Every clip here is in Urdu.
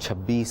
26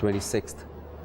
26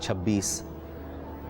26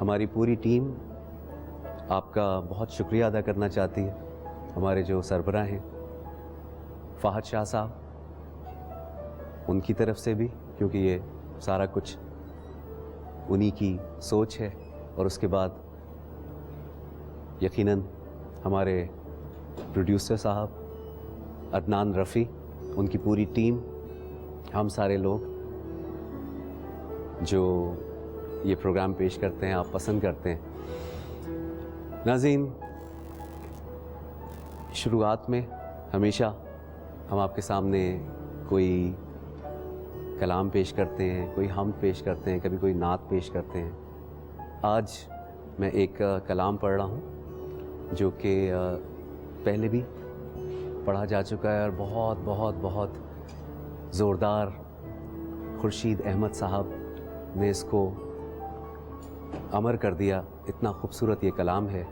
ہماری پوری ٹیم آپ کا بہت شکریہ ادا کرنا چاہتی ہے. ہمارے جو سربراہ ہیں فہد شاہ صاحب, ان کی طرف سے بھی, کیونکہ یہ سارا کچھ انہی کی سوچ ہے. اور اس کے بعد یقیناً ہمارے پروڈیوسر صاحب عدنان رفیع, ان کی پوری ٹیم, ہم سارے لوگ جو یہ پروگرام پیش کرتے ہیں, آپ پسند کرتے ہیں. ناظرین, شروعات میں ہمیشہ ہم آپ کے سامنے کوئی کلام پیش کرتے ہیں, کوئی حمد پیش کرتے ہیں, کبھی کوئی نعت پیش کرتے ہیں. آج میں ایک کلام پڑھ رہا ہوں جو کہ پہلے بھی پڑھا جا چکا ہے اور بہت بہت بہت زوردار خورشید احمد صاحب نے اس کو امر کر دیا. اتنا خوبصورت یہ کلام ہے,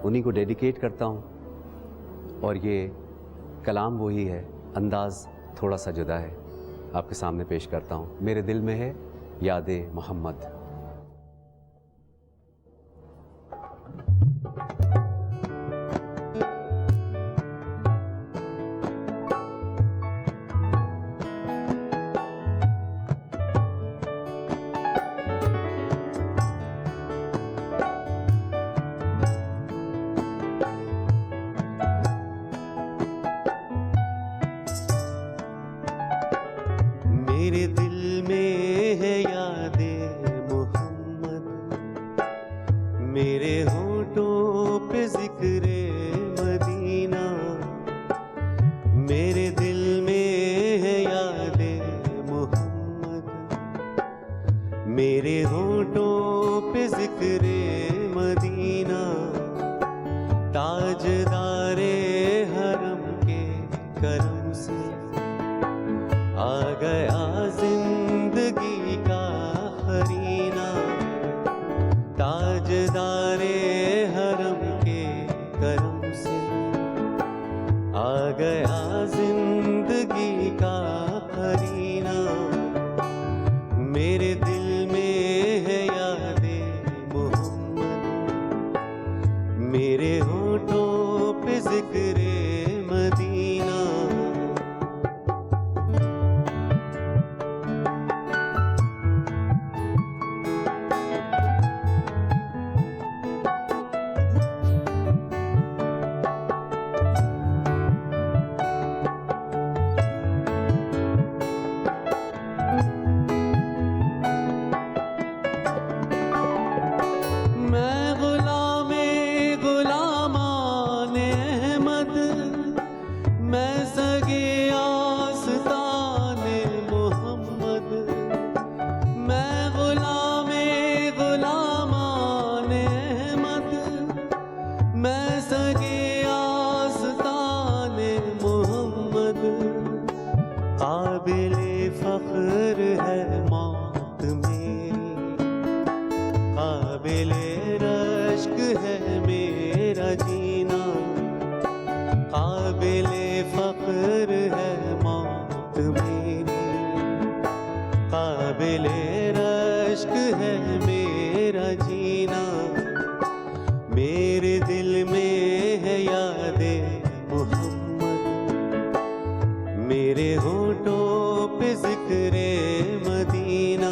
انہی کو ڈیڈیکیٹ کرتا ہوں. اور یہ کلام وہی ہے, انداز تھوڑا سا جدا ہے, آپ کے سامنے پیش کرتا ہوں. میرے دل میں ہے یاد محمد. میرے دل میں ہے یاد محمد, میرے ہونٹوں پہ ذکر مدینہ. میرے دل میں ہے یاد محمد, میرے ہونٹوں پہ ذکر مدینہ. تاجدار حرم کے کرم سے آ گیا زندگی کا قرینہ. تاجدار حرم کے کرم سے آ گیا زندگی کا قرینہ. میرے دل میں ہے یاد محمد, میرے ہونٹوں پہ ذکر مدینہ. قابل فخر ہے موت میری, قابل رشک ہے میرا جینا. قابل فخر ہے موت میری, قابل رشک ہے میرا جینا. میرے دل میں ہے یاد محمد, میرے ہونٹوں پہ ذکر مدینہ.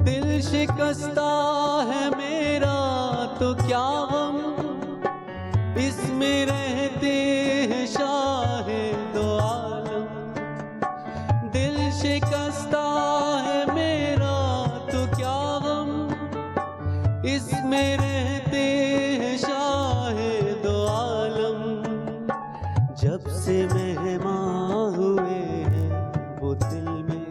دل شکستہ ہے میرا تو کیا غم, اس میں رہتے ہیں شاہ دو عالم. دل شکستہ ہے میرا تو کیا غم, اس میں رہتے ہیں شاہ دو عالم. جب سے مہمان ہوئے ہیں وہ دل میں,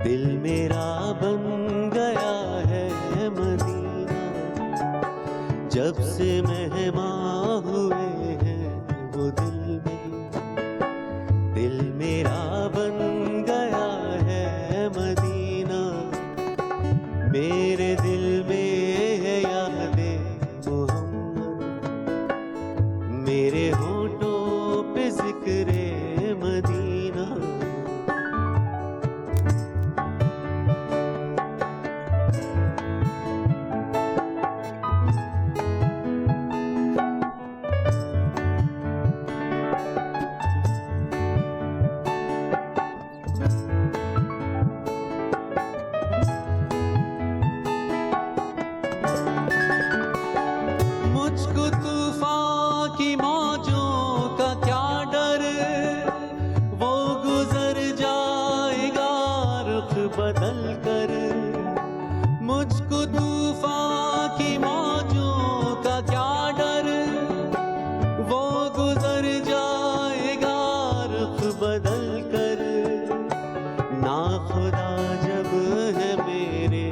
دل میرا بن گیا ہے مدینہ. جب سے مہمان ہوئے ہیں وہ دل میں, میرے دل میں ہے یاد محمد، میرے ہونٹوں پہ ذکر مدینہ، مجھ کو طوفان کی موجوں کا کیا ڈر، وہ گزر جائے گا رخ بدل کر، مجھ کو طوفان کی موجوں کا کیا ڈر، وہ گزر جائے گا رخ بدل کر، نا خدا جب ہے میرے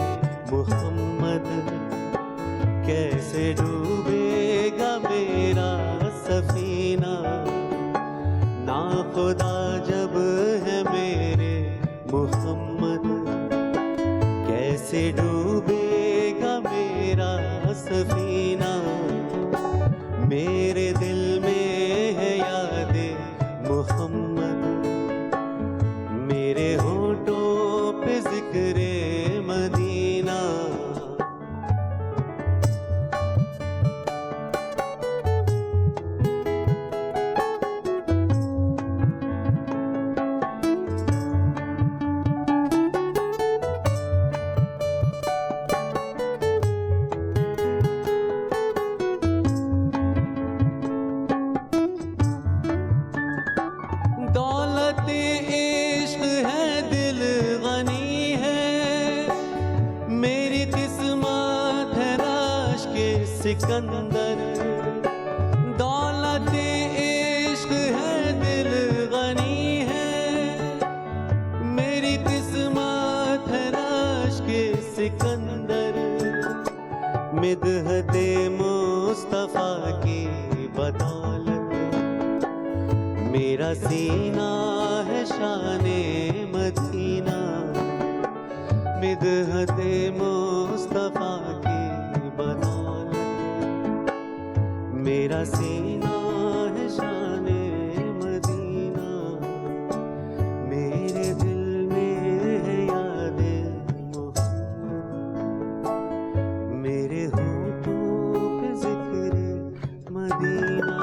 محمد، کیسے ڈوبے گا میرا سفینہ، نا خدا جب ہے میرے محمد، کیسے ڈوبے گا میرا سفینہ، میرے دل میں ہے یاد محمد، میرے ہونٹوں پہ ذکر مدینہ، دولت عشق ہے دل غنی ہے، میری قسمت ہے رش کے سکندر، دولت عشق ہے دل غنی ہے، میری قسمت ہے رش کے سکندر، مدحت مصطفیٰ کی بدولت میرا سینہ ہے شان مدینہ، مدحت مصطفیٰ کی بدولت میرا سینہ ہے شان مدینہ، میرے دل میں ہے یاد محمد، میرے ہونٹوں پہ ذکر مدینہ،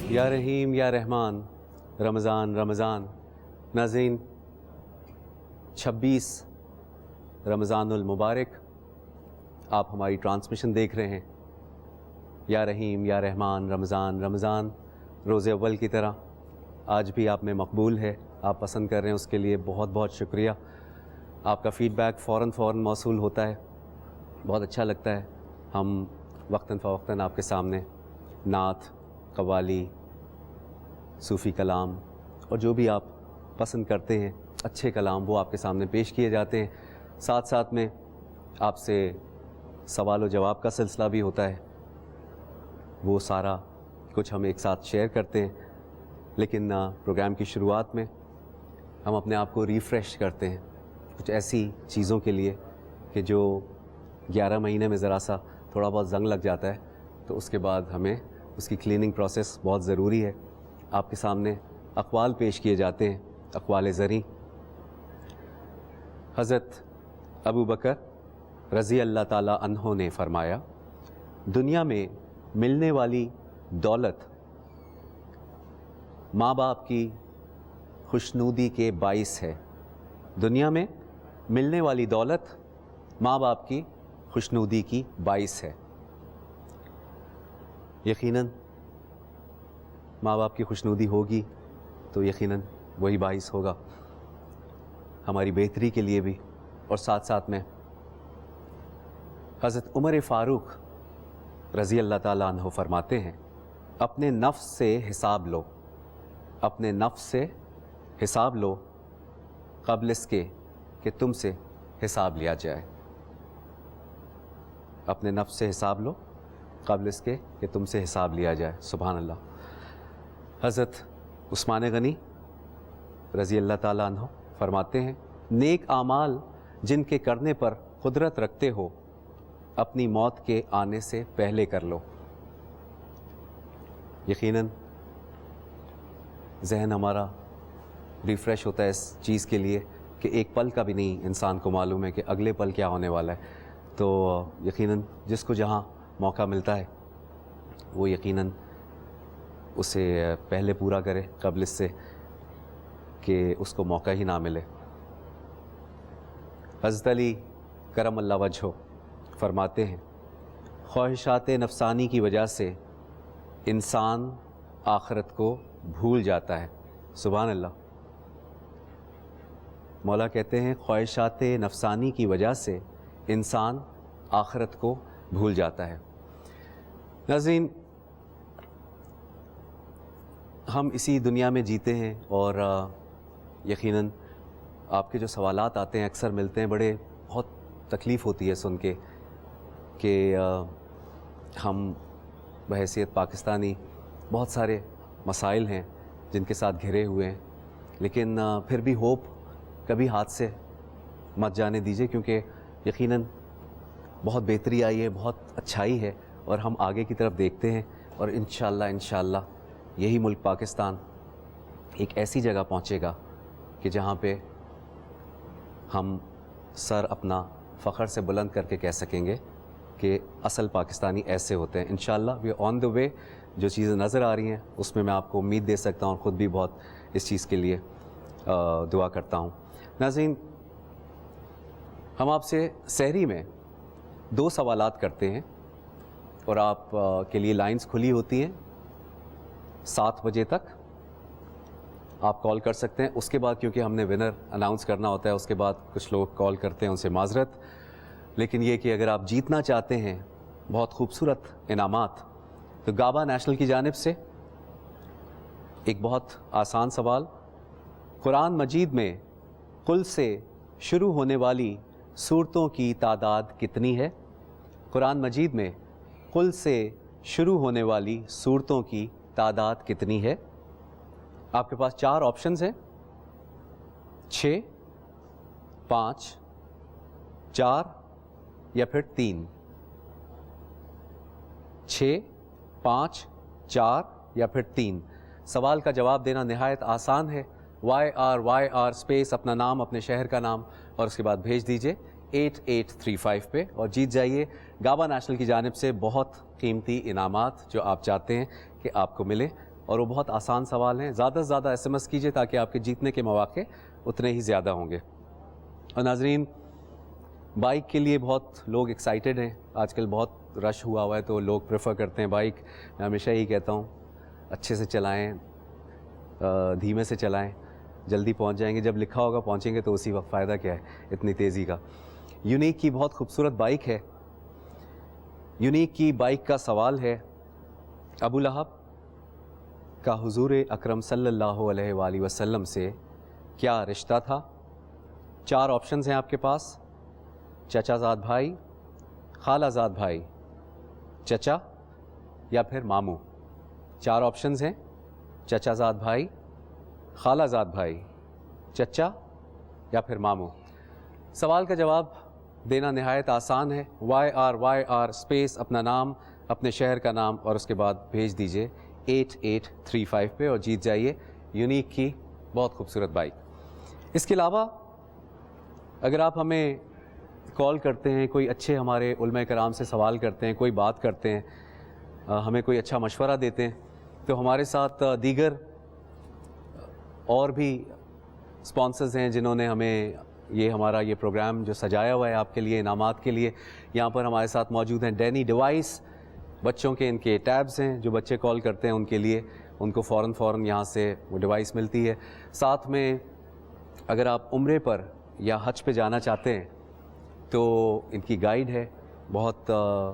یا رحیم یا رحمان، رمضان رمضان۔ ناظرین، 26 رمضان المبارک آپ ہماری ٹرانسمیشن دیکھ رہے ہیں۔ یا رحیم یا رحمان، رمضان رمضان روز اول کی طرح آج بھی آپ میں مقبول ہے، آپ پسند کر رہے ہیں، اس کے لیے بہت بہت شکریہ۔ آپ کا فیڈ بیک فوراً موصول ہوتا ہے، بہت اچھا لگتا ہے۔ ہم وقتاً فوقتاً آپ کے سامنے نعت، قوالی، صوفی کلام اور جو بھی آپ پسند کرتے ہیں اچھے کلام، وہ آپ کے سامنے پیش کیے جاتے ہیں۔ ساتھ ساتھ میں آپ سے سوال و جواب کا سلسلہ بھی ہوتا ہے، وہ سارا کچھ ہم ایک ساتھ شیئر کرتے ہیں۔ لیکن پروگرام کی شروعات میں ہم اپنے آپ کو ریفریش کرتے ہیں کچھ ایسی چیزوں کے لیے کہ جو 11 مہینے میں ذرا سا تھوڑا بہت زنگ لگ جاتا ہے، تو اس کے بعد ہمیں اس کی کلیننگ پروسیس بہت ضروری ہے۔ آپ کے سامنے اقوال پیش کیے جاتے ہیں، اقوال زریں۔ حضرت ابو بکر رضی اللہ تعالیٰ عنہ نے فرمایا، دنیا میں ملنے والی دولت ماں باپ کی خوشنودی کے باعث ہے۔ دنیا میں ملنے والی دولت ماں باپ کی خوشنودی کی باعث ہے۔ یقیناً ماں باپ کی خوشنودی ہوگی تو یقیناً وہی باعث ہوگا ہماری بہتری کے لیے بھی. اور ساتھ ساتھ میں حضرت عمر فاروق رضی اللہ تعالیٰ عنہ فرماتے ہیں اپنے نفس سے حساب لو, اپنے نفس سے حساب لو قبل اس کے کہ تم سے حساب لیا جائے. اپنے نفس سے حساب لو قبل اس کے کہ تم سے حساب لیا جائے. سبحان اللہ. حضرت عثمان غنی رضی اللہ تعالیٰ عنہ فرماتے ہیں نیک اعمال جن کے کرنے پر قدرت رکھتے ہو اپنی موت کے آنے سے پہلے کر لو. یقیناً ذہن ہمارا ریفریش ہوتا ہے اس چیز کے لیے کہ ایک پل کا بھی نہیں انسان کو معلوم ہے کہ اگلے پل کیا ہونے والا ہے. تو یقیناً جس کو جہاں موقع ملتا ہے وہ یقیناً اسے پہلے پورا کرے قبل اس سے کہ اس کو موقع ہی نہ ملے. حضرت علی کرم اللہ وجہہ فرماتے ہیں خواہشات نفسانی کی وجہ سے انسان آخرت کو بھول جاتا ہے. سبحان اللہ. مولا کہتے ہیں خواہشات نفسانی کی وجہ سے انسان آخرت کو بھول جاتا ہے. ناظرین ہم اسی دنیا میں جیتے ہیں اور یقیناً آپ کے جو سوالات آتے ہیں اکثر ملتے ہیں, بڑے بہت تکلیف ہوتی ہے سن کے کہ ہم بحیثیت پاکستانی بہت سارے مسائل ہیں جن کے ساتھ گھرے ہوئے ہیں, لیکن پھر بھی ہوپ کبھی ہاتھ سے مت جانے دیجیے کیونکہ یقیناً بہت بہتری آئی ہے, بہت اچھائی ہے اور ہم آگے کی طرف دیکھتے ہیں اور انشاءاللہ یہی ملک پاکستان ایک ایسی جگہ پہنچے گا کہ جہاں پہ ہم سر اپنا فخر سے بلند کر کے کہہ سکیں گے کہ اصل پاکستانی ایسے ہوتے ہیں. انشاءاللہ وی آن دا وے. جو چیزیں نظر آ رہی ہیں اس میں آپ کو امید دے سکتا ہوں اور خود بھی بہت اس چیز کے لیے دعا کرتا ہوں. ناظرین ہم آپ سے سحری میں 2 سوالات کرتے ہیں اور آپ کے لیے لائنز کھلی ہوتی ہیں 7 بجے تک آپ کال کر سکتے ہیں. اس کے بعد کیونکہ ہم نے ونر اناؤنس کرنا ہوتا ہے اس کے بعد کچھ لوگ کال کرتے ہیں, ان سے معذرت. لیکن یہ کہ اگر آپ جیتنا چاہتے ہیں بہت خوبصورت انعامات تو گابا نیشنل کی جانب سے ایک بہت آسان سوال, قرآن مجید میں قل سے شروع ہونے والی صورتوں کی تعداد کتنی ہے؟ قرآن مجید میں قل سے شروع ہونے والی صورتوں کی تعداد کتنی ہے؟ آپ کے پاس 4 آپشنز ہیں, 6, 5, 4 یا پھر 3. 6, 5, 4 یا پھر 3. سوال کا جواب دینا نہایت آسان ہے. YR اسپیس اپنا نام, اپنے شہر کا نام اور اس کے بعد بھیج دیجئے 8835 پہ اور جیت جائیے گابا نیشنل کی جانب سے بہت قیمتی انعامات جو آپ چاہتے ہیں کہ آپ کو ملے. اور وہ بہت آسان سوال ہیں. زیادہ سے زیادہ SMS کیجئے تاکہ آپ کے جیتنے کے مواقع اتنے ہی زیادہ ہوں گے. اور ناظرین بائک کے لیے بہت لوگ ایکسائٹڈ ہیں. آج کل بہت رش ہوا ہے تو لوگ پریفر کرتے ہیں بائک. میں ہمیشہ یہی کہتا ہوں اچھے سے چلائیں, دھیمے سے چلائیں, جلدی پہنچ جائیں گے. جب لکھا ہوگا پہنچیں گے تو اسی وقت فائدہ کیا ہے اتنی تیزی کا. یونیک کی بہت خوبصورت بائک ہے. یونیک کی بائک کا سوال ہے ابو لہب کا حضور اکرم صلی اللہ علیہ وآلہ وسلم سے کیا رشتہ تھا؟ 4 آپشنز ہیں آپ کے پاس, چچا زاد بھائی, خالہ زاد بھائی, چچا یا پھر ماموں. 4 آپشنز ہیں, چچا زاد بھائی, خالہ زاد بھائی, چچا یا پھر ماموں. سوال کا جواب دینا نہایت آسان ہے. YR اسپیس اپنا نام, اپنے شہر کا نام اور اس کے بعد بھیج دیجئے 8835 پہ اور جیت جائیے یونیک کی بہت خوبصورت بائک. اس کے علاوہ اگر آپ ہمیں کال کرتے ہیں, کوئی اچھے ہمارے علماء کرام سے سوال کرتے ہیں, کوئی بات کرتے ہیں, ہمیں کوئی اچھا مشورہ دیتے ہیں تو ہمارے ساتھ دیگر اور بھی اسپانسرز ہیں جنہوں نے ہمیں ہمارا یہ پروگرام جو سجایا ہوا ہے آپ کے لیے انعامات کے لیے. یہاں پر ہمارے ساتھ موجود ہیں ڈینی ڈیوائس, بچوں کے ان کے ٹیبز ہیں جو بچے کال کرتے ہیں ان کے لیے, ان کو فوراً یہاں سے وہ ڈیوائس ملتی ہے. ساتھ میں اگر آپ عمرے پر یا حج پہ جانا چاہتے ہیں تو ان کی گائیڈ ہے بہت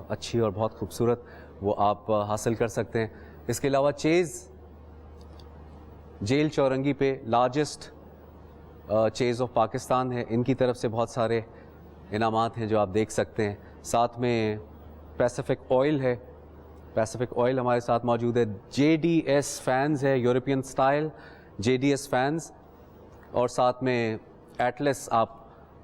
اچھی اور بہت خوبصورت, وہ آپ حاصل کر سکتے ہیں. اس کے علاوہ چیز جیل چورنگی پہ لارجسٹ چیز آف پاکستان ہے, ان کی طرف سے بہت سارے انعامات ہیں جو آپ دیکھ سکتے ہیں. ساتھ میں پیسیفک آئل ہے, پیسیفک آئل ہمارے ساتھ موجود ہے. JDS فینز ہے, یورپین سٹائل JDS فینز. اور ساتھ میں ایٹلس, آپ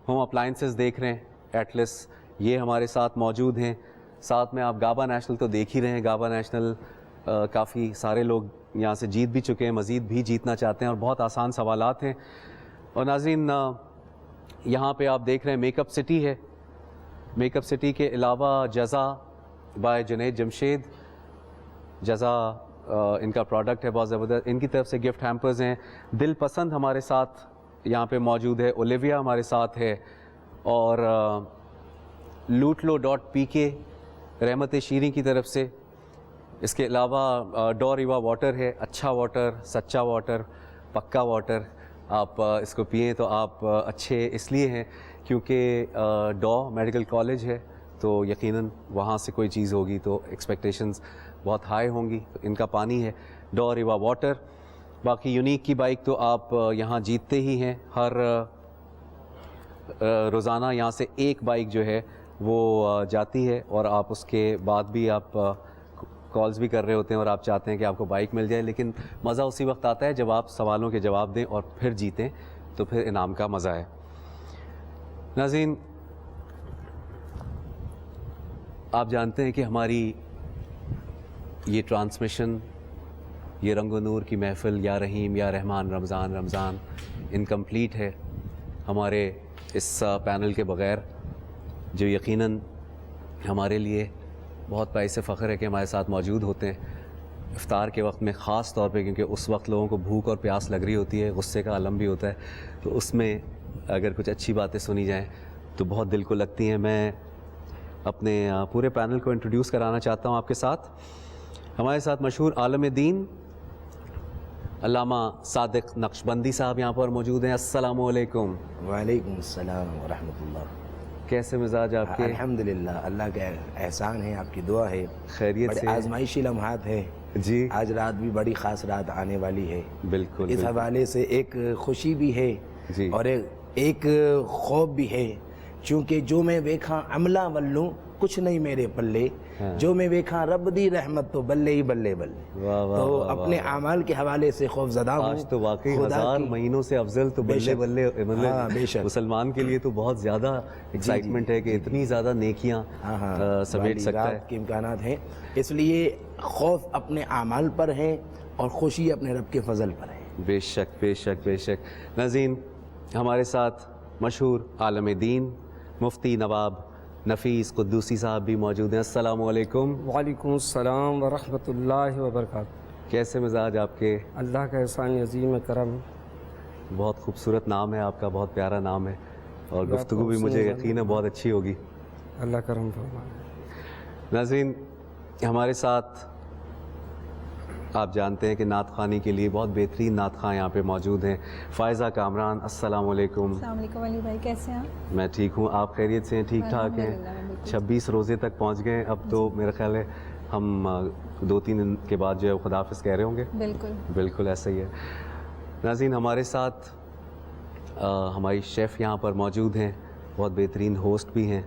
ہوم اپلائنسز دیکھ رہے ہیں, ایٹلس یہ ہمارے ساتھ موجود ہیں. ساتھ میں آپ گابا نیشنل تو دیکھ ہی رہے ہیں, گابا نیشنل کافی سارے لوگ یہاں سے جیت بھی چکے ہیں, مزید بھی جیتنا چاہتے ہیں, اور بہت آسان سوالات ہیں. اور ناظرین یہاں پہ آپ دیکھ رہے ہیں میک اپ سٹی ہے. میک اپ سٹی کے علاوہ جزا بائے جنید جمشید, جزا ان کا پروڈکٹ ہے بہت زبردست. ان کی طرف سے گفٹ ہیمپرز ہیں. دل پسند ہمارے ساتھ یہاں پہ موجود ہے. اولیویا ہمارے ساتھ ہے. اور lootlo.pk رحمت شیریں کی طرف سے. اس کے علاوہ ڈوریوا واٹر ہے, اچھا واٹر, سچا واٹر, پکا واٹر. آپ اس کو پئیں تو آپ اچھے اس لیے ہیں کیونکہ ڈو میڈیکل کالج ہے, تو یقیناً وہاں سے کوئی چیز ہوگی تو ایکسپیکٹیشنز بہت ہائی ہوں گی. ان کا پانی ہے ڈوریوا واٹر. باقی یونیک کی بائک تو آپ یہاں جیتتے ہی ہیں. ہر روزانہ یہاں سے ایک بائک جو ہے وہ جاتی ہے, اور آپ اس کے بعد بھی آپ کالز بھی کر رہے ہوتے ہیں اور آپ چاہتے ہیں کہ آپ کو بائک مل جائے. لیکن مزہ اسی وقت آتا ہے جب آپ سوالوں کے جواب دیں اور پھر جیتیں, تو پھر انعام کا مزہ ہے. ناظرین آپ جانتے ہیں کہ ہماری یہ ٹرانسمیشن, یہ رنگ و نور کی محفل, یا رحیم یا رحمان, رمضان رمضان انکمپلیٹ ہے ہمارے اس پینل کے بغیر, جو یقیناً ہمارے لیے بہت باعث فخر ہے کہ ہمارے ساتھ موجود ہوتے ہیں افطار کے وقت میں, خاص طور پہ کیونکہ اس وقت لوگوں کو بھوک اور پیاس لگ رہی ہوتی ہے, غصے کا عالم بھی ہوتا ہے, تو اس میں اگر کچھ اچھی باتیں سنی جائیں تو بہت دل کو لگتی ہیں. میں اپنے پورے پینل کو انٹروڈیوس کرانا چاہتا ہوں آپ کے ساتھ. ہمارے ساتھ مشہور عالم دین علامہ صادق نقشبندی صاحب یہاں پر موجود ہیں. السلام علیکم. وعلیکم السلام ورحمۃ اللہ. کیسے مزاج آپ کے؟ الحمدللہ, اللہ کا احسان ہے, آپ کی دعا ہے. خیریت سے؟ آزمائشی لمحات ہے جی. آج رات بھی بڑی خاص رات آنے والی ہے. بالکل. اس حوالے سے ایک خوشی بھی ہے جی, اور ایک خوف بھی ہے, چونکہ جو میں ویکھاں عملہ ولوں کچھ نہیں میرے پلے, جو میں ویکھاں رب دی رحمت تو بلے ہی بلے بلے. تو اپنے اعمال کے حوالے سے خوف زدہ ہوں. آج تو واقعی 1000 مہینوں سے افضل تو بلے بلے, مطلب مسلمان کے لیے تو بہت زیادہ ایکسائٹمنٹ ہے کہ اتنی زیادہ نیکیاں سمیٹ سکتا ہے کے امکانات ہیں. اس لیے خوف اپنے اعمال پر ہے اور خوشی اپنے رب کے فضل پر ہے. بے شک بے شک بے شک. ناظرین ہمارے ساتھ مشہور عالم دین مفتی نواب نفیس قدوسی صاحب بھی موجود ہیں. السلام علیکم. وعلیکم السلام ورحمۃ اللہ وبرکاتہ. کیسے مزاج آپ کے؟ اللہ کا احسان عظیم کرم. بہت خوبصورت نام ہے آپ کا, بہت پیارا نام ہے, اور گفتگو بھی مجھے یقین ہے بہت اچھی ہوگی. اللہ کرم فرمائے. ناظرین ہمارے ساتھ آپ جانتے ہیں کہ نعت خوانی کے لیے بہت بہترین نعت خواں یہاں پہ موجود ہیں. فائزہ کامران, السلام علیکم. السلام علیکم علی بھائی, کیسے ہیں آپ؟ میں ٹھیک ہوں, آپ خیریت سے ہیں؟ ٹھیک ٹھاک ہیں؟ 26 روزے تک پہنچ گئے, اب تو میرا خیال ہے ہم 2-3 دن کے بعد جو ہے خدا حافظ کہہ رہے ہوں گے. بالکل بالکل ایسا ہی ہے. ناظرین ہمارے ساتھ ہماری شیف یہاں پر موجود ہیں, بہت بہترین ہوسٹ بھی ہیں,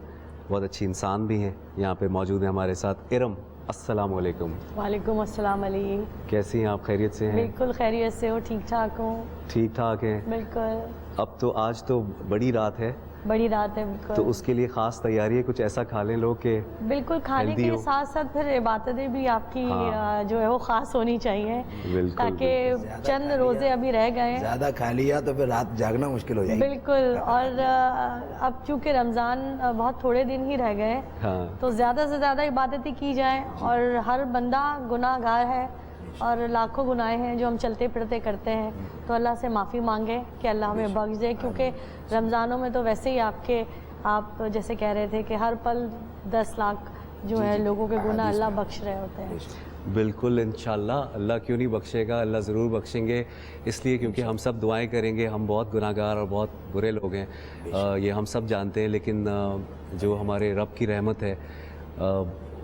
بہت اچھی انسان بھی ہیں, یہاں پہ موجود ہیں ہمارے ساتھ. ارم, السلام علیکم. وعلیکم السلام علی. کیسی ہیں آپ؟ خیریت سے ہیں؟ بالکل خیریت سے ہو, ٹھیک ٹھاک ہوں. ٹھیک ٹھاک ہیں. بالکل. اب تو آج تو بڑی رات ہے, بڑی رات ہے. بالکل. تو اس کے لیے خاص تیاری ہے, کچھ ایسا کھا لیں لوگ کہ بالکل کھانے کے ساتھ ساتھ پھر عبادتیں بھی آپ کی جو ہے وہ خاص ہونی چاہیے, تاکہ چند روزے ابھی رہ گئے ہیں. زیادہ کھا لیا تو پھر رات جاگنا مشکل ہو جائے گی. بالکل. اور اب چونکہ رمضان بہت تھوڑے دن ہی رہ گئے, تو زیادہ سے زیادہ عبادتیں کی جائیں. اور ہر بندہ گناہ گار ہے اور لاکھوں گناہ ہیں جو ہم چلتے پھرتے کرتے ہیں, تو اللہ سے معافی مانگے کہ اللہ ہمیں بخش دے. کیونکہ رمضانوں میں تو ویسے ہی آپ جیسے کہہ رہے تھے کہ ہر پل 10 لاکھ جو ہے لوگوں کے گناہ اللہ بخش رہے ہوتے ہیں. بالکل انشاءاللہ اللہ کیوں نہیں بخشے گا, اللہ ضرور بخشیں گے, اس لیے کیونکہ ہم سب دعائیں کریں گے. ہم بہت گناہ گار اور بہت برے لوگ ہیں, یہ ہم سب جانتے ہیں, لیکن جو ہمارے رب کی رحمت ہے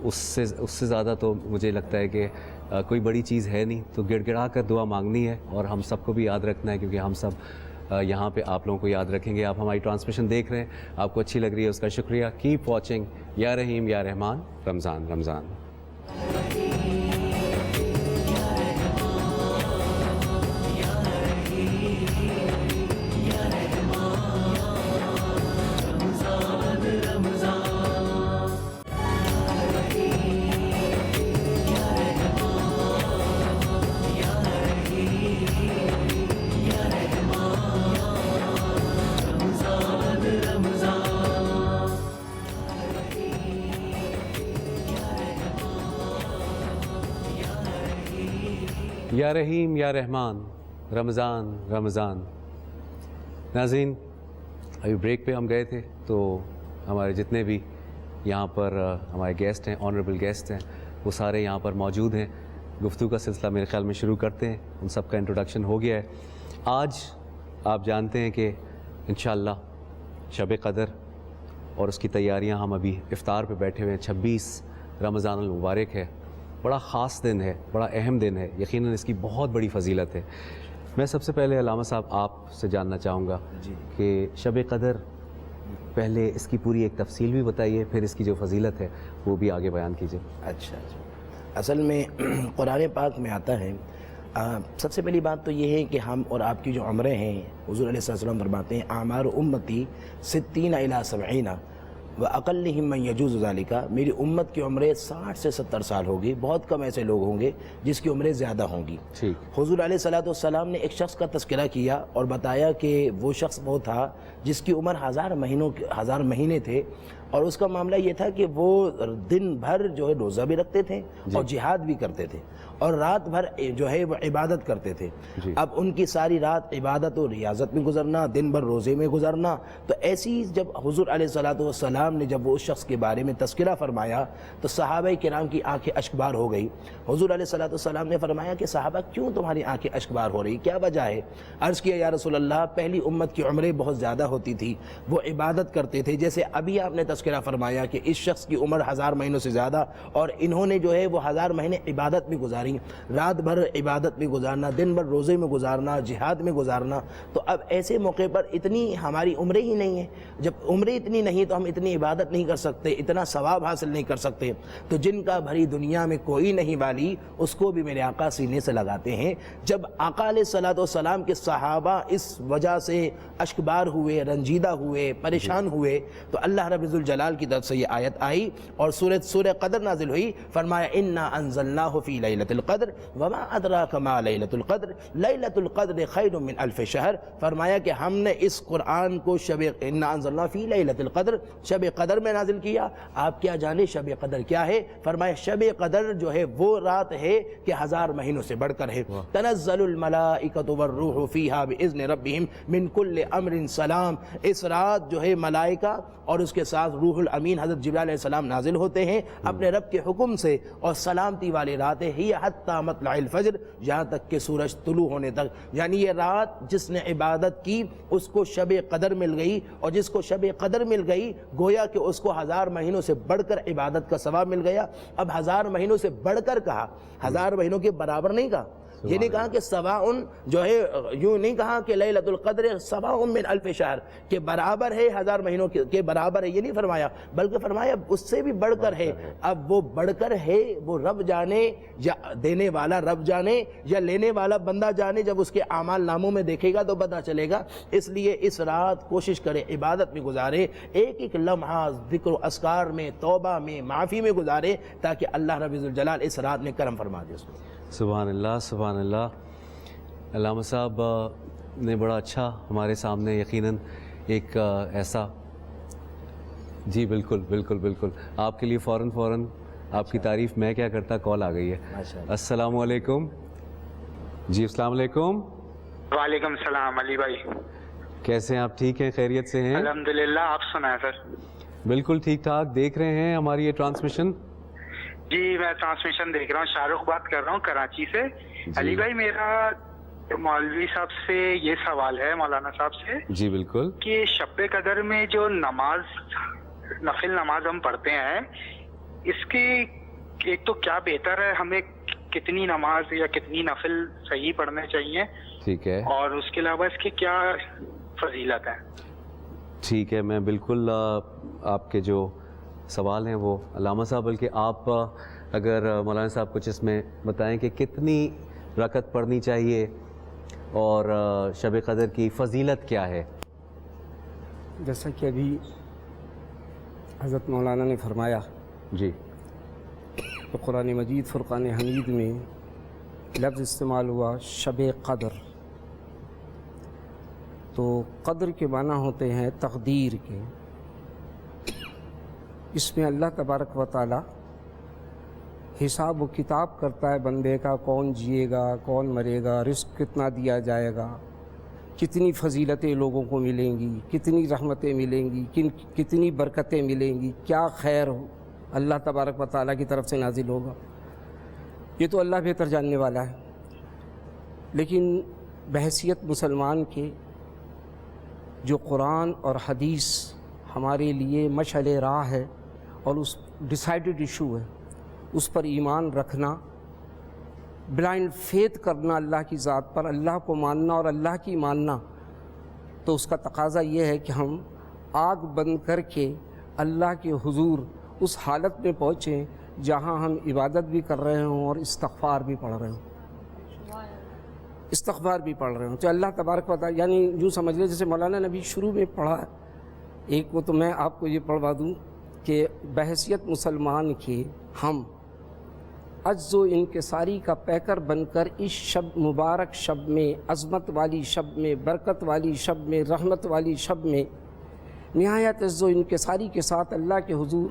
اس سے زیادہ تو مجھے لگتا ہے کہ کوئی بڑی چیز ہے نہیں. تو گڑ گڑا کر دعا مانگنی ہے اور ہم سب کو بھی یاد رکھنا ہے, کیونکہ ہم سب یہاں پہ آپ لوگوں کو یاد رکھیں گے. آپ ہماری ٹرانسمیشن دیکھ رہے ہیں, آپ کو اچھی لگ رہی ہے, اس کا شکریہ. کیپ واچنگ یا رحیم یا رحمان, رمضان رمضان. یا رحیم یا رحمان, رمضان رمضان. ناظرین, ابھی بریک پہ ہم گئے تھے تو ہمارے جتنے بھی یہاں پر ہمارے گیسٹ ہیں, آنریبل گیسٹ ہیں, وہ سارے یہاں پر موجود ہیں. گفتگو کا سلسلہ میرے خیال میں شروع کرتے ہیں. ان سب کا انٹروڈکشن ہو گیا ہے. آج آپ جانتے ہیں کہ انشاءاللہ شب قدر اور اس کی تیاریاں, ہم ابھی افطار پہ بیٹھے ہوئے ہیں. 26 رمضان المبارک ہے, بڑا خاص دن ہے, بڑا اہم دن ہے, یقیناً اس کی بہت بڑی فضیلت ہے. میں سب سے پہلے علامہ صاحب آپ سے جاننا چاہوں گا کہ شب قدر, پہلے اس کی پوری ایک تفصیل بھی بتائیے, پھر اس کی جو فضیلت ہے وہ بھی آگے بیان کیجیے. اچھا, اصل میں قرآن پاک میں آتا ہے, سب سے پہلی بات تو یہ ہے کہ ہم اور آپ کی جو عمریں ہیں, حضور علیہ السلام فرماتے ہیں اعمار امتی 60 الی 70 وَأَقَلِّهِمْ مَنْ يَجُوزُ ذَلِكَ. میری امت کی عمریں 60 سے 70 سال ہوگی. بہت کم ایسے لوگ ہوں گے جس کی عمریں زیادہ ہوں گی. حضور علیہ السلام نے ایک شخص کا تذکرہ کیا اور بتایا کہ وہ شخص وہ تھا جس کی عمر 1000 مہینے تھے, اور اس کا معاملہ یہ تھا کہ وہ دن بھر جو ہے روزہ بھی رکھتے تھے اور جہاد بھی کرتے تھے, اور رات بھر جو ہے وہ عبادت کرتے تھے. اب ان کی ساری رات عبادت و ریاضت میں گزرنا, دن بھر روزے میں گزرنا. تو ایسی جب حضور علیہ السلام نے جب وہ اس شخص کے بارے میں تذکرہ فرمایا تو صحابہ کرام کی آنکھیں اشکبار ہو گئی. حضور علیہ السلام نے فرمایا کہ صحابہ کیوں تمہاری آنکھیں اشکبار ہو رہی, کیا وجہ ہے؟ عرض کیا یا رسول اللہ, پہلی امت کی عمریں بہت زیادہ ہوتی تھی, وہ عبادت کرتے تھے. جیسے ابھی آپ نے تذکرہ فرمایا کہ اس شخص کی عمر 1000 مہینوں سے زیادہ, اور انہوں نے جو ہے وہ 1000 مہینے عبادت میں گزاری, رات بھر عبادت میں گزارنا, دن بھر روزے میں گزارنا, جہاد میں گزارنا. تو اب ایسے موقع پر اتنی ہماری عمریں ہی نہیں ہیں. جب عمریں اتنی نہیں تو ہم اتنی عبادت نہیں کر سکتے, اتنا ثواب حاصل نہیں کر سکتے. تو جن کا بھری دنیا میں کوئی نہیں والی, اس کو بھی میرے آقا سینے سے لگاتے ہیں. جب آقا علیہ السلام کے صحابہ اس وجہ سے اشکبار ہوئے, رنجیدہ ہوئے, پریشان ہوئے, تو اللہ رب ذوالجلال کی طرف سے یہ آیت آئی اور سورہ قدر نازل ہوئی. فرمایا انا انزلناہ فی لیلۃ القدر وما ادراک ما لیلۃ القدر لیلۃ القدر خیر من الف شہر. فرمایا کہ ہم نے اس قرآن کو انا انزلناہ فی لیلۃ القدر, شب قدر میں نازل کیا. آپ کیا جانے شب قدر کیا ہے؟ فرمایا شب قدر جو ہے وہ رات ہے کہ 1000 مہینوں سے بڑھ کر ہے. تنزل الملائکۃ والروح فیہا باذن ربہم من کل امر سلام. اس رات جو ہے ملائکہ اور اس کے ساتھ روح الامین حضرت جبرائیل علیہ السلام نازل ہوتے ہیں اپنے رب کے حکم سے, اور سلامتی والی رات ہے ہی حتی مطلع الفجر, جہاں تک کہ سورج طلوع ہونے تک. یعنی یہ رات جس نے عبادت کی اس کو شب قدر مل گئی, اور جس کو شب قدر مل گئی گویا کہ اس کو 1000 مہینوں سے بڑھ کر عبادت کا ثواب مل گیا. اب 1000 مہینوں سے بڑھ کر کہا, 1000 مہینوں کے برابر نہیں کہا. یہ نہیں کہا کہ سواء جو ہے, یوں نہیں کہا کہ لیلۃ القدر سواء من الف شہر کے برابر ہے, 1000 مہینوں کے برابر ہے, یہ نہیں فرمایا, بلکہ فرمایا اس سے بھی بڑھ کر ہے. اب وہ بڑھ کر ہے وہ رب جانے, یا دینے والا رب جانے, یا لینے والا بندہ جانے. جب اس کے اعمال ناموں میں دیکھے گا تو پتہ چلے گا. اس لیے اس رات کوشش کرے عبادت میں گزارے, ایک ایک لمحہ ذکر و اذکار میں, توبہ میں, معافی میں گزارے, تاکہ اللہ رب الجلال اس رات میں کرم فرما دے اس کو. سبحان اللہ سبحان اللہ. علامہ صاحب نے بڑا اچھا ہمارے سامنے یقیناً ایک ایسا, جی بالکل بالکل بالکل, آپ کے لیے فوراً آپ کی تعریف میں کیا کرتا, کال آ گئی ہے. السلام علیکم. جی السلام علیکم. وعلیکم السلام. علی بھائی کیسے ہیں آپ؟ ٹھیک ہیں, خیریت سے ہیں؟ الحمدللہ. آپ سنائیں سر؟ بالکل ٹھیک ٹھاک. دیکھ رہے ہیں ہماری یہ ٹرانسمیشن؟ جی میں ٹرانسمیشن دیکھ رہا ہوں، شاہ رخ بات کر رہا ہوں کراچی سے. علی بھائی میرا مولوی صاحب سے یہ سوال ہے، مولانا صاحب سے. جی بالکل. کہ شب قدر میں جو نماز، نفل نماز ہم پڑھتے ہیں، اس کی ایک تو کیا بہتر ہے، ہمیں کتنی نماز یا کتنی نفل صحیح پڑھنے چاہیے، ٹھیک ہے، اور اس کے علاوہ اس کی کیا فضیلت ہے؟ ٹھیک ہے. میں بالکل آپ کے جو سوال ہیں وہ علامہ صاحب، بلکہ آپ اگر مولانا صاحب کچھ اس میں بتائیں کہ کتنی رکعت پڑھنی چاہیے اور شب قدر کی فضیلت کیا ہے. جیسا کہ ابھی حضرت مولانا نے فرمایا، جی تو قرآن مجید فرقان حمید میں لفظ استعمال ہوا شب قدر. تو قدر کے معنی ہوتے ہیں تقدیر کے. اس میں اللہ تبارک و تعالی حساب و کتاب کرتا ہے بندے کا، کون جیے گا، کون مرے گا، رزق کتنا دیا جائے گا، کتنی فضیلتیں لوگوں کو ملیں گی، کتنی رحمتیں ملیں گی، کتنی برکتیں ملیں گی، کیا خیر ہو اللہ تبارک و تعالیٰ کی طرف سے نازل ہوگا. یہ تو اللہ بہتر جاننے والا ہے. لیکن بحیثیت مسلمان کے جو قرآن اور حدیث ہمارے لیے مشعل راہ ہے اور اس ڈیسائیڈڈ ایشو ہے، اس پر ایمان رکھنا، بلائنڈ فیتھ کرنا اللہ کی ذات پر، اللہ کو ماننا اور اللہ کی ماننا، تو اس کا تقاضا یہ ہے کہ ہم آگ بند کر کے اللہ کے حضور اس حالت میں پہنچیں جہاں ہم عبادت بھی کر رہے ہوں اور استغفار بھی پڑھ رہے ہوں. استغفار بھی پڑھ رہے ہوں تو اللہ تبارک و تعالیٰ، یعنی یوں سمجھ لیں جیسے مولانا نے ابھی شروع میں پڑھا ایک، وہ تو میں آپ کو یہ پڑھوا دوں کہ بحیثیت مسلمان کے ہم عجز و انکساری کا پیکر بن کر اس شب مبارک شب میں، عظمت والی شب میں، برکت والی شب میں، رحمت والی شب میں نہایت عجز و انکساری کے ساتھ اللہ کے حضور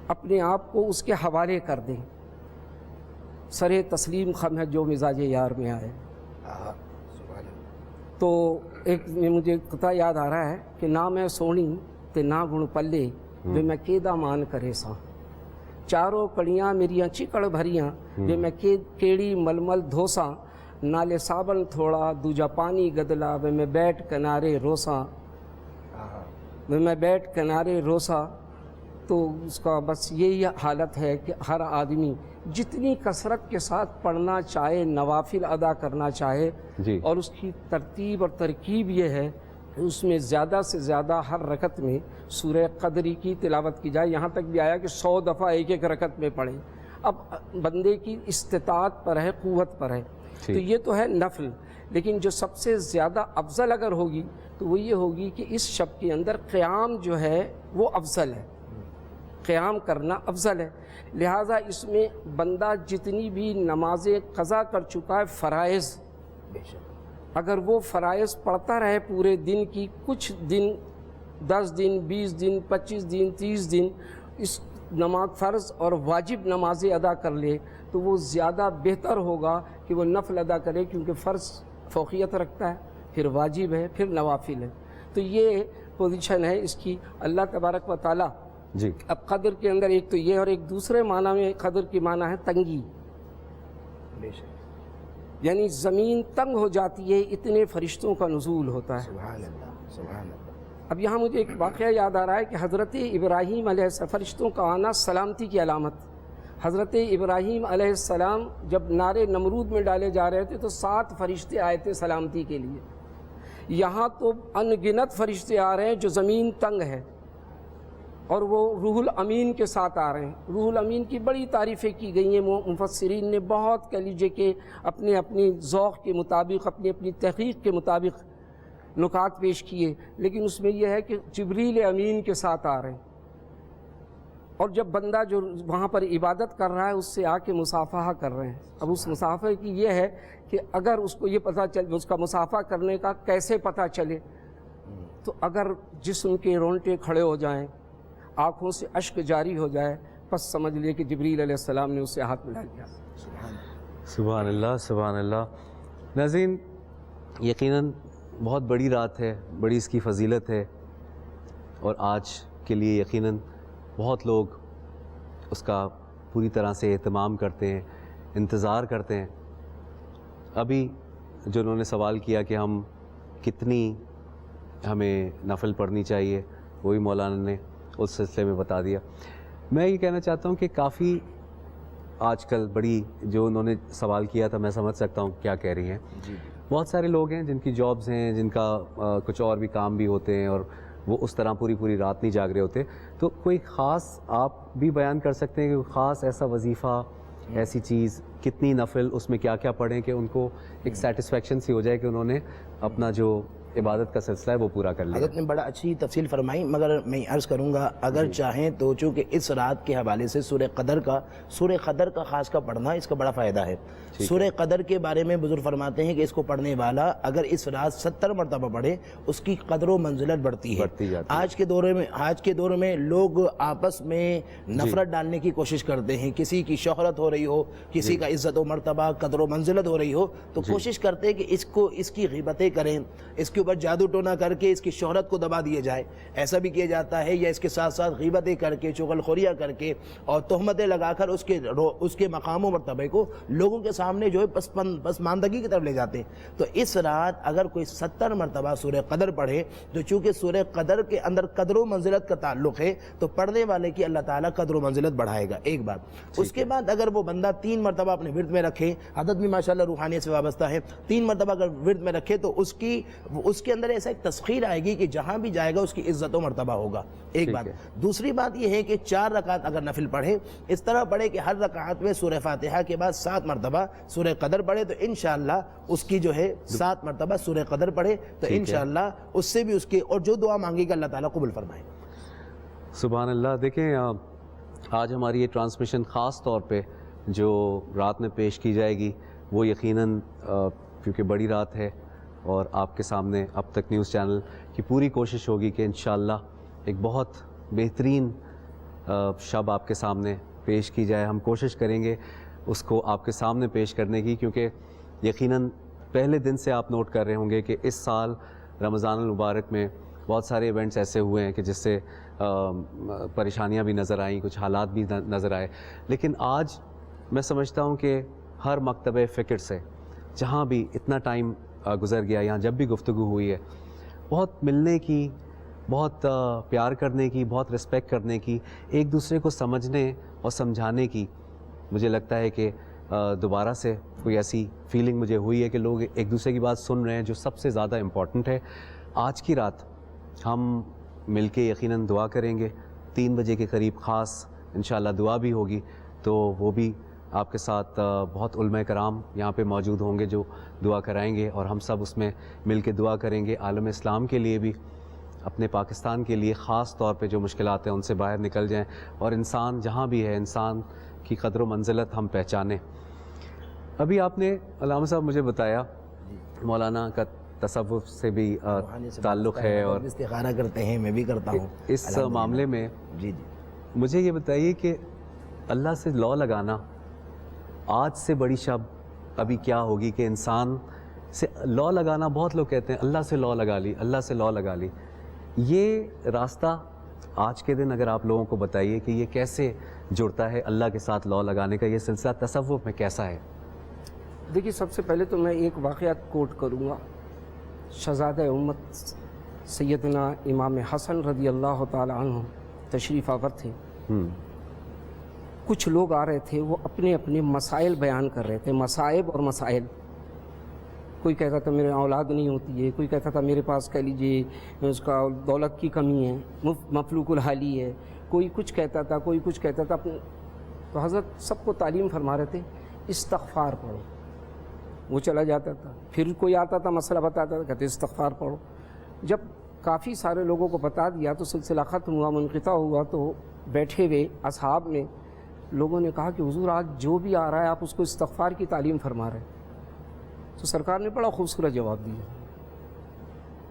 اپنے آپ کو اس کے حوالے کر دیں. سر تسلیم خم ہے جو مزاج یار میں آئے. تو ایک مجھے قطعہ یاد آ رہا ہے کہ نہ میں سونی تے نہ گن پلے وے میں کیدا مان کرے ساں، چاروں کڑیاں میریاں چکڑ بھریاں وے میں کیڑی ململ دھوساں، نالے صابن تھوڑا دوجا پانی گدلا وے میں بیٹھ کنارے روساں، وے میں بیٹھ کنارے روسا. تو اس کا بس یہی حالت ہے کہ ہر آدمی جتنی کثرت کے ساتھ پڑھنا چاہے، نوافل ادا کرنا چاہے، جی. اور اس کی ترتیب اور ترکیب یہ ہے کہ اس میں زیادہ سے زیادہ ہر رکعت میں سورہ قدری کی تلاوت کی جائے. یہاں تک بھی آیا کہ 100 دفعہ ایک ایک رکعت میں پڑھیں. اب بندے کی استطاعت پر ہے، قوت پر ہے. تو یہ تو ہے نفل، لیکن جو سب سے زیادہ افضل اگر ہوگی تو وہ یہ ہوگی کہ اس شب کے اندر قیام جو ہے وہ افضل ہے، قیام کرنا افضل ہے. لہٰذا اس میں بندہ جتنی بھی نمازیں قضا کر چکا ہے فرائض، اگر وہ فرائض پڑھتا رہے پورے دن کی، کچھ دن 10 دن 20 دن 25 دن 30 دن اس نماز فرض اور واجب نمازیں ادا کر لے تو وہ زیادہ بہتر ہوگا کہ وہ نفل ادا کرے، کیونکہ فرض فوقیت رکھتا ہے، پھر واجب ہے، پھر نوافل ہے. تو یہ پوزیشن ہے اس کی. اللہ تبارک و تعالیٰ جی. اب قدر کے اندر ایک تو یہ، اور ایک دوسرے معنی میں قدر کی معنی ہے تنگی، یعنی زمین تنگ ہو جاتی ہے، اتنے فرشتوں کا نزول ہوتا ہے. سبحان اللہ، سبحان اللہ. اب یہاں مجھے ایک واقعہ یاد آ رہا ہے کہ حضرت ابراہیم علیہ السلام، فرشتوں کا آنا سلامتی کی علامت. حضرت ابراہیم علیہ السلام جب نارے نمرود میں ڈالے جا رہے تھے تو 7 فرشتے آئے تھے سلامتی کے لیے. یہاں تو ان گنت فرشتے آ رہے ہیں جو زمین تنگ ہے، اور وہ روح الامین کے ساتھ آ رہے ہیں. روح الامین کی بڑی تعریفیں کی گئی ہیں، مفسرین نے بہت کہہ لیجیے کہ اپنی ذوق کے مطابق، اپنی تحقیق کے مطابق نکات پیش کیے، لیکن اس میں یہ ہے کہ جبریل امین کے ساتھ آ رہے ہیں. اور جب بندہ جو وہاں پر عبادت کر رہا ہے اس سے آ کے مصافحہ کر رہے ہیں. اب اس مصافحہ کی یہ ہے کہ اگر اس کو یہ پتہ چل، اس کا مصافحہ کرنے کا کیسے پتہ چلے، تو اگر جسم کے رونٹے کھڑے ہو جائیں، آنکھوں سے اشک جاری ہو جائے، پس سمجھ لیے کہ جبریل علیہ السلام نے اسے ہاتھ ملا لیا. سبحان اللہ، سبحان اللہ. ناظرین، یقیناً بہت بڑی رات ہے، بڑی اس کی فضیلت ہے، اور آج کے لیے یقیناً بہت لوگ اس کا پوری طرح سے اہتمام کرتے ہیں, انتظار کرتے ہیں. ابھی جو انہوں نے سوال کیا کہ ہم کتنی ہمیں نفل پڑھنی چاہیے, وہی مولانا نے اس سلسلے میں بتا دیا. میں یہ کہنا چاہتا ہوں کہ کافی آج کل بڑی جو انہوں نے سوال کیا تھا, میں سمجھ سکتا ہوں کیا کہہ رہی ہیں. بہت سارے لوگ ہیں جن کی جابز ہیں, جن کا کچھ اور بھی کام بھی ہوتے ہیں, اور وہ اس طرح پوری رات نہیں جاگ رہے ہوتے. تو کوئی خاص آپ بھی بیان کر سکتے ہیں کہ کوئی خاص ایسا وظیفہ, ایسی چیز, کتنی نفل اس میں کیا کیا پڑھیں کہ ان کو ایک سیٹسفیکشن سی ہو جائے کہ انہوں نے اپنا جو عبادت کا سلسلہ ہے وہ پورا کر لیا. حضرت نے بڑا اچھی تفصیل فرمائی, مگر میں عرض کروں گا اگر چاہیں تو چونکہ اس رات کے حوالے سے سورہ قدر کا خاص کا پڑھنا اس کا بڑا فائدہ ہے. سورہ قدر کے بارے میں بزرگ فرماتے ہیں کہ اس کو پڑھنے والا اگر اس رات 70 مرتبہ پڑھے اس کی قدر و منزلت بڑھتی ہے. آج کے دور میں لوگ آپس میں نفرت ڈالنے کی کوشش کرتے ہیں. کسی کی شہرت ہو رہی ہو, کسی کا عزت و مرتبہ, قدر و منزلت ہو رہی ہو, تو کوشش کرتے ہیں کہ اس کی غیبتیں کریں, اس کے اوپر جادو ٹونا کر کے اس کی شہرت کو دبا دیا جائے. ایسا بھی کیا جاتا ہے, یا اس کے ساتھ ساتھ غیبتیں کر کے, چغل خوریاں کر کے اور تہمتیں لگا کر اس کے مقام و مرتبے کو لوگوں کے سامنے جو ہے پسماندگی کی طرف لے جاتے ہیں. تو اس رات اگر کوئی 70 مرتبہ سورہ قدر پڑھے, تو چونکہ سورہ قدر کے اندر قدر و منزلت کا تعلق ہے, تو پڑھنے والے کی اللہ تعالیٰ قدر و منزلت بڑھائے گا. ایک بات. اس کے بعد اگر وہ بندہ 3 مرتبہ اپنے ورد میں رکھے, عادت بھی ماشاءاللہ روحانیت سے وابستہ ہے, 3 مرتبہ اگر ورد میں رکھے تو اس کے اندر ایسا ایک تسخیر آئے گی کہ جہاں بھی جائے گا اس کی عزت و مرتبہ ہوگا. ایک بات. دوسری بات یہ ہے کہ 4 رکعت اگر نفل پڑھے, اس طرح پڑھے کہ ہر رکعت میں سورہ فاتحہ کے بعد 7 مرتبہ سورہ قدر پڑھے, تو انشاءاللہ اس کی جو ہے 7 مرتبہ سورہ قدر پڑھے, تو انشاءاللہ اس سے بھی اس کے اور جو دعا مانگے گا اللہ تعالیٰ قبول فرمائے. سبحان اللہ. دیکھیں آج ہماری یہ ٹرانسمیشن خاص طور پہ جو رات میں پیش کی جائے گی وہ یقیناً کیونکہ بڑی رات ہے, اور آپ کے سامنے اب تک نیوز چینل کی پوری کوشش ہوگی کہ انشاءاللہ ایک بہت بہترین شب آپ کے سامنے پیش کی جائے. ہم کوشش کریں گے اس کو آپ کے سامنے پیش کرنے کی, کیونکہ یقیناً پہلے دن سے آپ نوٹ کر رہے ہوں گے کہ اس سال رمضان المبارک میں بہت سارے ایونٹس ایسے ہوئے ہیں کہ جس سے پریشانیاں بھی نظر آئیں, کچھ حالات بھی نظر آئے. لیکن آج میں سمجھتا ہوں کہ ہر مکتبہ فکر سے جہاں بھی اتنا ٹائم گزر گیا, یہاں جب بھی گفتگو ہوئی ہے, بہت ملنے کی, بہت پیار کرنے کی, بہت رسپیکٹ کرنے کی, ایک دوسرے کو سمجھنے اور سمجھانے کی مجھے لگتا ہے کہ دوبارہ سے کوئی ایسی فیلنگ مجھے ہوئی ہے کہ لوگ ایک دوسرے کی بات سن رہے ہیں, جو سب سے زیادہ امپورٹنٹ ہے. آج کی رات ہم مل کے یقیناً دعا کریں گے 3 بجے کے قریب, خاص انشاءاللہ دعا بھی ہوگی, تو وہ بھی آپ کے ساتھ بہت علماء کرام یہاں پہ موجود ہوں گے جو دعا کرائیں گے, اور ہم سب اس میں مل کے دعا کریں گے عالم اسلام کے لیے بھی, اپنے پاکستان کے لیے خاص طور پہ جو مشکلات ہیں ان سے باہر نکل جائیں, اور انسان جہاں بھی ہے انسان کی قدر و منزلت ہم پہچانیں. ابھی آپ نے علامہ صاحب مجھے بتایا مولانا کا تصوف سے بھی تعلق ہے, اور استخارہ کرتے ہیں, میں بھی کرتا ہوں اس معاملے میں. جی مجھے یہ بتائیے کہ اللہ سے لو لگانا, آج سے بڑی شب ابھی کیا ہوگی کہ انسان سے لو لگانا, بہت لوگ کہتے ہیں اللہ سے لو لگا لی, اللہ سے لو لگا لی. یہ راستہ آج کے دن اگر آپ لوگوں کو بتائیے کہ یہ کیسے جڑتا ہے اللہ کے ساتھ لو لگانے کا, یہ سلسلہ تصوف میں کیسا ہے؟ دیکھیے, سب سے پہلے تو میں ایک واقعات کوٹ کروں گا. شہزادہ امت سیدنا امام حسن رضی اللہ تعالی عنہ تشریف آور تھے. کچھ لوگ آ رہے تھے, وہ اپنے اپنے مسائل بیان کر رہے تھے, مصائب اور مسائل. کوئی کہتا تھا میرے اولاد نہیں ہوتی ہے, کوئی کہتا تھا میرے پاس کہہ لیجیے اس کا دولت کی کمی ہے, مفلوق الحالی ہے, کوئی کچھ کہتا تھا, کوئی کچھ کہتا تھا. تو حضرت سب کو تعلیم فرما رہے تھے استغفار پڑھو. وہ چلا جاتا تھا, پھر کوئی آتا تھا مسئلہ بتاتا تھا, کہتے استغفار پڑھو. جب کافی سارے لوگوں کو بتا دیا تو سلسلہ ختم ہوا, منقطع ہوا, تو بیٹھے ہوئے اصحاب میں لوگوں نے کہا کہ حضور آج جو بھی آ رہا ہے آپ اس کو استغفار کی تعلیم فرما رہے ہیں. تو سرکار نے بڑا خوبصورت جواب دیا.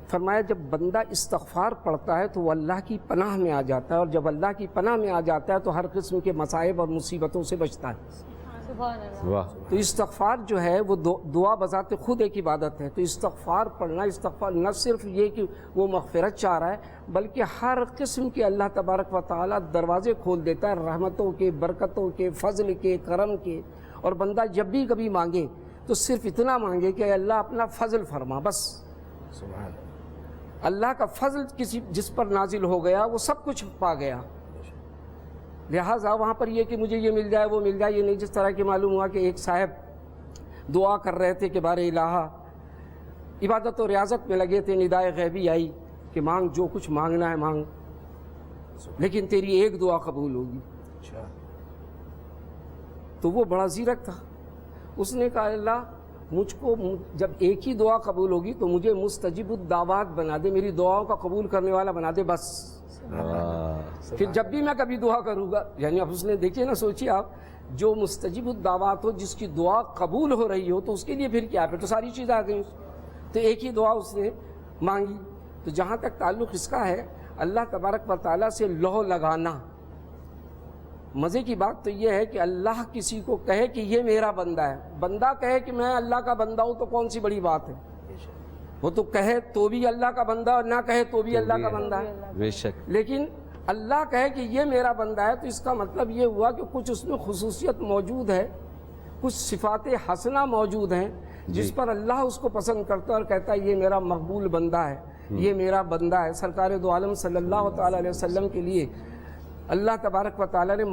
فرمایا جب بندہ استغفار پڑھتا ہے تو وہ اللہ کی پناہ میں آ جاتا ہے, اور جب اللہ کی پناہ میں آ جاتا ہے تو ہر قسم کے مصائب اور مصیبتوں سے بچتا ہے. واہ تو استغفار جو ہے وہ دعا بذات خود ایک عبادت ہے. تو استغفار پڑھنا، استغفار نہ صرف یہ کہ وہ مغفرت چاہ رہا ہے، بلکہ ہر قسم کے اللہ تبارک و تعالیٰ دروازے کھول دیتا ہے، رحمتوں کے، برکتوں کے، فضل کے، کرم کے. اور بندہ جب بھی کبھی مانگے تو صرف اتنا مانگے کہ اے اللہ اپنا فضل فرما، بس. سبحان اللہ کا فضل کسی جس پر نازل ہو گیا وہ سب کچھ پا گیا. لہٰذا وہاں پر یہ کہ مجھے یہ مل جائے وہ مل جائے یہ نہیں. جس طرح کہ معلوم ہوا کہ ایک صاحب دعا کر رہے تھے کہ بار الہا، عبادت و ریاضت میں لگے تھے، ندائے غیبی آئی کہ مانگ، جو کچھ مانگنا ہے مانگ، لیکن تیری ایک دعا قبول ہوگی. اچھا. تو وہ بڑا زیرک تھا. اس نے کہا اللہ مجھ کو جب ایک ہی دعا قبول ہوگی تو مجھے مستجیب الدعوات بنا دے، میری دعاؤں کا قبول کرنے والا بنا دے بس. پھر جب بھی میں کبھی دعا کروں گا، یعنی اب اس نے دیکھیے نا، سوچیے آپ، جو مستجیب الدعوات ہو، جس کی دعا قبول ہو رہی ہو، تو اس کے لیے پھر کیا، پھر تو ساری چیزیں آ گئیں. تو ایک ہی دعا اس نے مانگی. تو جہاں تک تعلق اس کا ہے اللہ تبارک و تعالیٰ سے لو لگانا، مزے کی بات تو یہ ہے کہ اللہ کسی کو کہے کہ یہ میرا بندہ ہے، بندہ کہے کہ میں اللہ کا بندہ ہوں تو کون سی بڑی بات ہے. وہ تو کہے تو بھی اللہ کا بندہ اور نہ کہے تو بھی اللہ کا بندہ ہے. بے شک. لیکن اللہ کہے کہ یہ میرا بندہ ہے تو اس کا مطلب یہ ہوا کہ کچھ اس میں خصوصیت موجود ہے، کچھ صفات حسنہ موجود ہیں جس پر اللہ اس کو پسند کرتا ہے اور کہتا ہے یہ میرا مقبول بندہ ہے، یہ میرا بندہ ہے. سرکار دو عالم صلی اللہ تعالیٰ علیہ وسلم کے لیے اللہ تبارک و تعالیٰ نے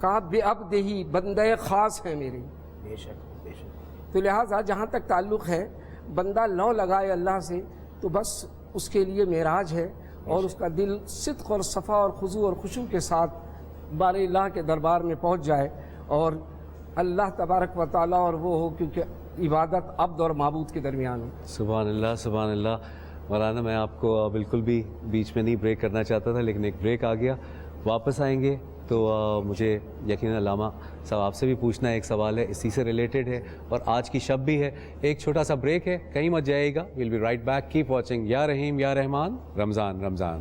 کہا بے عبدہی، بندہ خاص ہے میرے. بے شک بے شک. تو لہٰذا جہاں تک تعلق ہے بندہ لو لگائے اللہ سے تو بس اس کے لیے معراج ہے، اور اس کا دل صدق اور صفا اور خضوع اور خشوع کے ساتھ بار اللہ کے دربار میں پہنچ جائے، اور اللہ تبارک و تعالیٰ اور وہ ہو، کیونکہ عبادت عبد اور معبود کے درمیان ہو. سبحان اللہ سبحان اللہ. مولانا میں آپ کو بالکل بھی بیچ میں نہیں بریک کرنا چاہتا تھا، لیکن ایک بریک آ گیا. واپس آئیں گے تو مجھے یقیناً علامہ صاحب آپ سے بھی پوچھنا ہے، ایک سوال ہے اسی سے ریلیٹڈ ہے اور آج کی شب بھی ہے. ایک چھوٹا سا بریک ہے، کہیں مت جائیے گا. We'll be right back. Keep watching یا رحیم یا رحمان. رمضان رمضان.